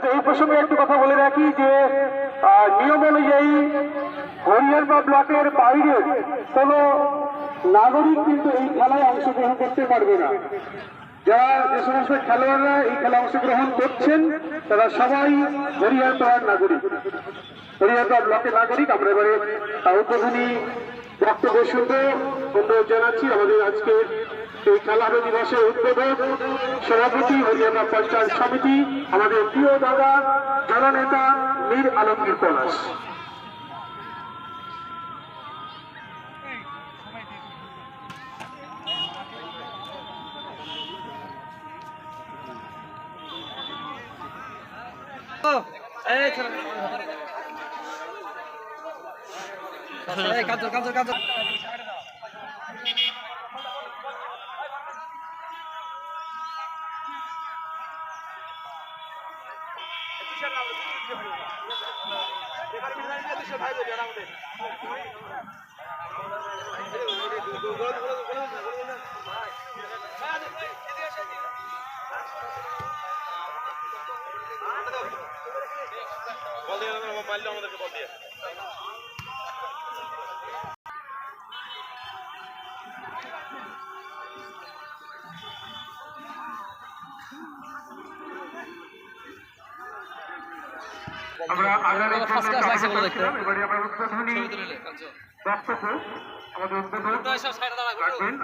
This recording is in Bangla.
এই প্রসঙ্গে একটু কথা বলে রাখি যে নিয়ম অনুযায়ী হরিয়ারপাড়া ব্লকের বাইরের কোন নাগরিক কিন্তু এই খেলায় অংশগ্রহণ করতে পারবে না। যারা যে সমস্ত খেলোয়াড়রা এই খেলায় অংশগ্রহণ করছেন তারা সবাই হরিয়ারপাড়ার নাগরিক, হরিয়ারপাড়া ব্লকের নাগরিক। আমরা এবারে উদ্বোধনী বক্তব্য শুনতে অনুরোধ জানাচ্ছি আমাদের আজকে এই খেলা দিবসের উদ্বোধক সভাপতি হরিয়ারপাড়া পঞ্চায়েত সমিতি আমাদের প্রিয় দাদা জননেতা মীর আলমগীর পলাশ। আমরা আগামী এবারে আমরা উদ্বোধনী বক্তব্য আমাদের উদ্বোধক রাখবেন।